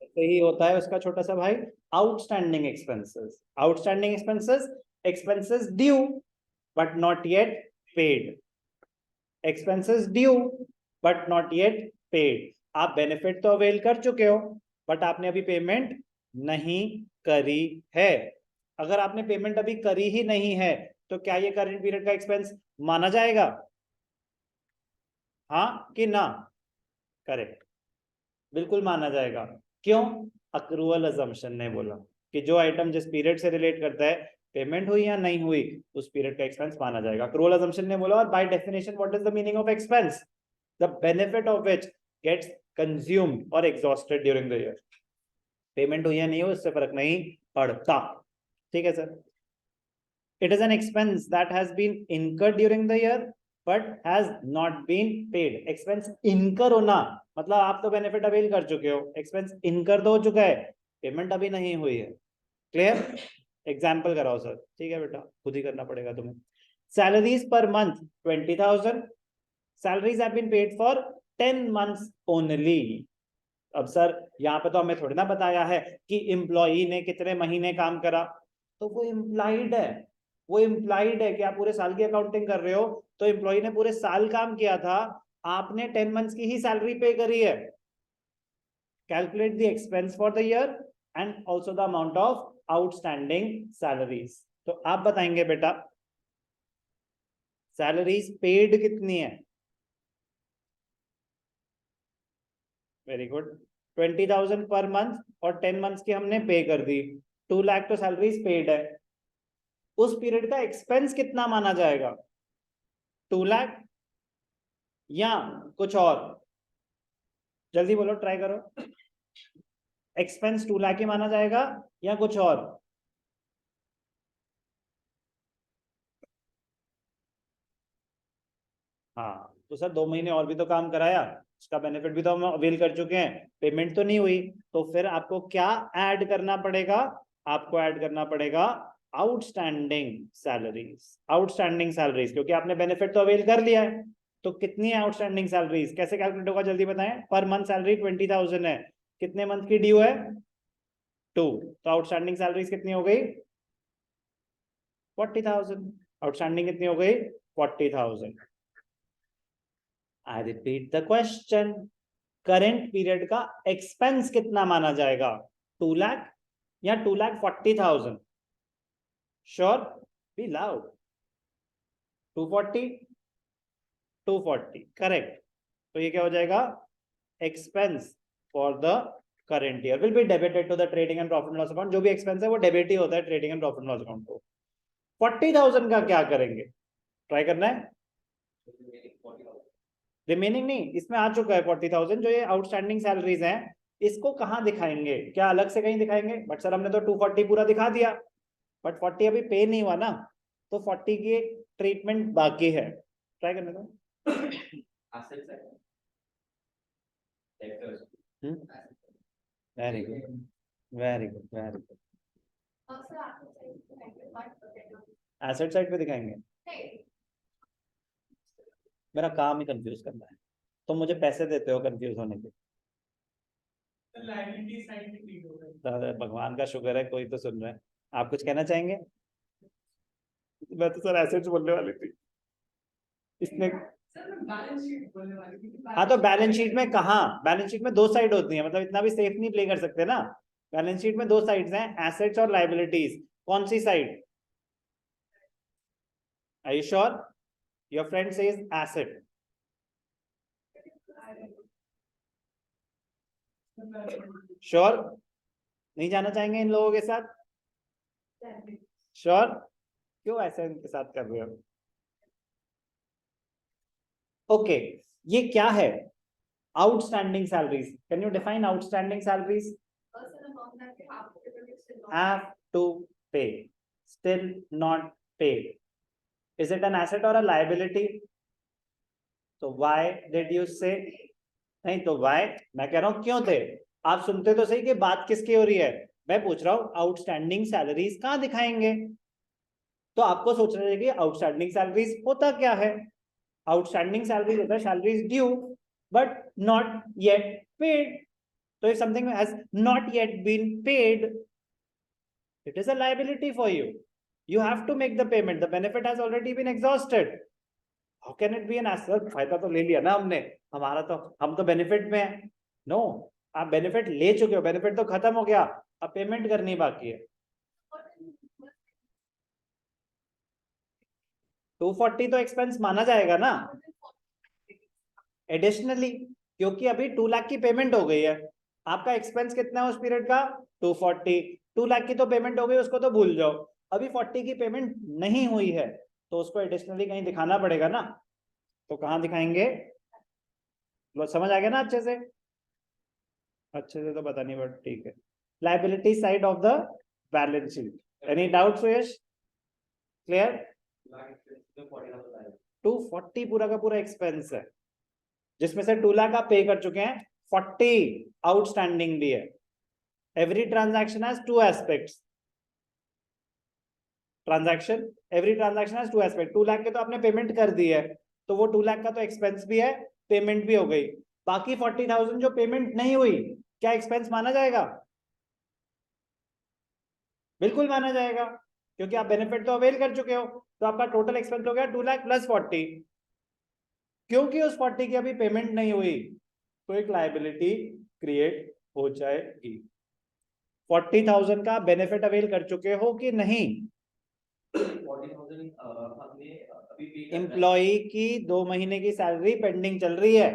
ऐसे ही होता है उसका छोटा सा भाई, outstanding expenses. Outstanding expenses, expenses due but not yet paid, expenses due but not yet paid. आप बेनिफिट तो अवेल कर चुके हो बट आपने अभी पेमेंट नहीं करी है। अगर आपने पेमेंट अभी करी ही नहीं है तो क्या ये करंट पीरियड का एक्सपेंस माना जाएगा? हाँ कि ना? करेक्ट, बिल्कुल माना जाएगा। क्यों? अक्रूवल अजम्पशन ने बोला कि जो आइटम जिस पीरियड से रिलेट करता है, पेमेंट हुई या नहीं हुई, उस पीरियड का एक्सपेंस माना जाएगा। अक्रूवल अजम्पशन ने बोला। और by definition what is the meaning of expense? The benefit of which gets consumed और exhausted during the year. Payment हुई या नहीं हुई उससे फर्क नहीं पड़ता। ठीक है sir. It is an expense that has been incurred during the year but has not been paid. Expense incur होना मतलब आप तो बेनिफिट अवेल कर चुके हो, एक्सपेंस इनकर तो हो चुका है, पेमेंट अभी नहीं हुई है। क्लियर? एग्जाम्पल कराओ सर। ठीक है बेटा, खुद ही करना पड़ेगा तुम्हें। Salaries per month 20,000, salaries have been paid for 10 months only. अब सर यहाँ पे तो हमें थोड़ी ना बताया है कि एम्प्लॉई ने कितने महीने काम करा, तो वो इम्प्लाइड है। वो इम्प्लाइड है कि आप पूरे साल की अकाउंटिंग कर रहे हो, तो एम्प्लॉई ने पूरे साल काम किया था, आपने 10 मंथ्स की ही सैलरी पे करी है। Calculate the expense for the year and also the amount of outstanding salaries. तो आप बताएंगे बेटा सैलरीज पेड कितनी है? Very good. 20,000 पर मंथ और 10 मंथ्स की हमने पे कर दी, 2 लाख तो सैलरीज पेड है। उस पीरियड का एक्सपेंस कितना माना जाएगा? 2 लाख या कुछ और? जल्दी बोलो, ट्राई करो। एक्सपेंस 2 लाख ही माना जाएगा या कुछ और? हाँ तो सर 2 महीने और भी तो काम कराया, उसका बेनिफिट भी तो हम अवेल कर चुके हैं, पेमेंट तो नहीं हुई, तो फिर आपको क्या ऐड करना पड़ेगा? आपको ऐड करना पड़ेगा आउटस्टैंडिंग सैलरीज। आउटस्टैंडिंग सैलरीज क्योंकि आपने बेनिफिट तो अवेल कर लिया है। तो कितनी है आउटस्टैंडिंग सैलरीज? कैसे कैलकुलेट होगा जल्दी बताएं। पर मंथ सैलरी 20,000 है, कितने मंथ की ड्यू है? 2, तो आउटस्टैंडिंग सैलरीज कितनी हो गई? 40,000। आउटस्टैंडिंग कितनी हो गई? 40,000। I repeat the question, current period का एक्सपेंस कितना माना जाएगा? 2 लाख या 2,40,000? Sure, be loud. 240, 240 करेक्ट। तो ये क्या हो जाएगा? Expense for the current year will be debited to the trading and profit loss account. जो भी एक्सपेंस है वो डेबिट ही होता है trading and profit loss account को। 40,000 का क्या करेंगे? ट्राई करना है। रिमेनिंग नहीं, इसमें आ चुका है 40,000। जो ये आउटस्टैंडिंग सैलरीज हैं इसको कहाँ दिखाएंगे? क्या अलग से कहीं दिखाएंगे? बट सर हमने तो 240 पूरा दिखा दिया, बट 40 अभी पे नहीं हुआ ना, तो 40 की ट्रीटमेंट बाकी है। ट्राई करने दो। Very good, very good, very good. Asset side पे दिखाएंगे? मेरा काम ही कंफ्यूज करना है, तो मुझे पैसे देते हो कंफ्यूज होने के। भगवान का शुक्र है कोई तो सुन रहा है। आप कुछ कहना चाहेंगे? मैं तो सर एसेट्स बोलने वाली थी इसने। हाँ तो बैलेंस शीट में कहाँ? बैलेंस शीट में 2 साइड होती है, मतलब इतना भी सेफ नहीं प्ले कर सकते ना। बैलेंस शीट में 2 साइड्स हैं, एसेट्स और लाइबिलिटीज। कौन सी side? Are you sure? Your friend says asset. Sure? नहीं जाना चाहेंगे इन लोगों के साथ? श्योर? क्यों ऐसे इनके साथ कर रहे हो? ओके, ये क्या है? Outstanding salaries. Can you define outstanding salaries? have to pay, still not paid. Is it an asset or a liability? तो why did you say? नहीं तो why, मैं कह रहा हूं क्यों थे। आप सुनते तो सही कि बात किसकी हो रही है। मैं पूछ रहा हूं आउटस्टैंडिंग सैलरीज कहां दिखाएंगे? तो आपको सोचना चाहिए कि आउटस्टैंडिंग सैलरीज होता क्या है। आउटस्टैंडिंग सैलरीज होता है salaries due but not yet paid. So if something has not yet been paid, it is a liability for you. You have to make the payment. The benefit has already been exhausted. How can it be an asset? फायदा तो ले लिया ना हमने, हमारा तो, हम तो बेनिफिट में है. नो, आप बेनिफिट ले चुके हो, बेनिफिट तो खत्म हो गया, अब पेमेंट करनी बाकी है. 240 तो एक्सपेंस माना जाएगा ना एडिशनली, क्योंकि अभी 2 लाख की पेमेंट हो गई है. आपका एक्सपेंस कितना है उस पीरियड का? 240. 2 लाख की तो पेमेंट हो गई, उसको तो भूल जाओ. अभी 40 की पेमेंट नहीं हुई है, तो उसको एडिशनली कहीं दिखाना पड़ेगा ना. तो कहाँ दिखाएंगे? समझ आ गया ना अच्छे से? अच्छे से तो पता नहीं, बट ठीक है. Liability side of the balance sheet. Any doubt Suyash? Clear? 240 पूरा का पूरा एक्सपेंस है, जिसमें से 2 लाख आप पे कर चुके हैं, 40 आउटस्टैंडिंग भी है. Every transaction has 2 aspects. Every transaction has 2 aspect. 2 lakh के तो आपने पेमेंट कर दी है, तो वो 2 लाख का तो एक्सपेंस भी है, पेमेंट भी हो गई. बाकी 40,000 जो पेमेंट नहीं हुई, क्या एक्सपेंस माना जाएगा? बिल्कुल माना जाएगा, क्योंकि आप बेनिफिट तो अवेल कर चुके हो. तो आपका टोटल एक्सपेंस हो गया 2 लाख प्लस 40. क्योंकि उस 40 की अभी पेमेंट नहीं हुई, तो एक लायबिलिटी क्रिएट हो जाएगी. 40,000 का बेनिफिट अवेल कर चुके हो कि नहीं? 40,000 हमने अभी पे एम्प्लॉई की 2 महीने की सैलरी पेंडिंग चल रही है,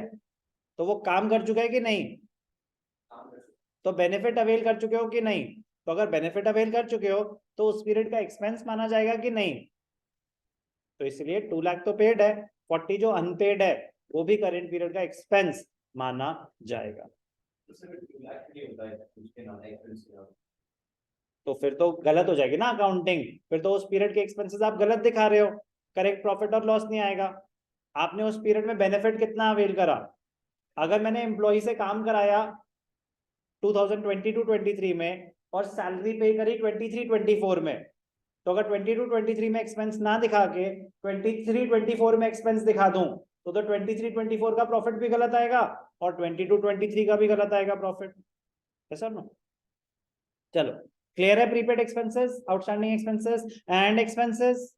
तो वो काम कर चुका है कि नहीं? तो बेनिफिट अवेल कर चुके हो कि नहीं? तो अगर बेनिफिट अवेल कर चुके हो, तो उस पीरियड का एक्सपेंस माना जाएगा कि नहीं? तो इसलिए 2 लाख तो पेड है, 40 जो अनपेड है वो भी करेंट पीरियड का एक्सपेंस माना जाएगा. तो फिर तो गलत हो जाएगी ना अकाउंटिंग. फिर तो उस पीरियड के एक्सपेंसेस आप गलत दिखा रहे हो, करेक्ट प्रॉफिट और लॉस नहीं आएगा. आपने उस पीरियड में बेनिफिट कितना अवेल करा? अगर मैंने एम्प्लॉय से काम कराया 2022-23 में और सैलरी पे करी 23-24 में, तो अगर 22-23 में एक्सपेंस ना दिखा के 23-24 में एक्सपेंस दिखा दूं, तो 23-24 का प्रॉफिट भी गलत आएगा और 22-23 का भी गलत आएगा प्रॉफिट. ऐसा ना? चलो, क्लियर है? Prepaid expenses, outstanding expenses and expenses.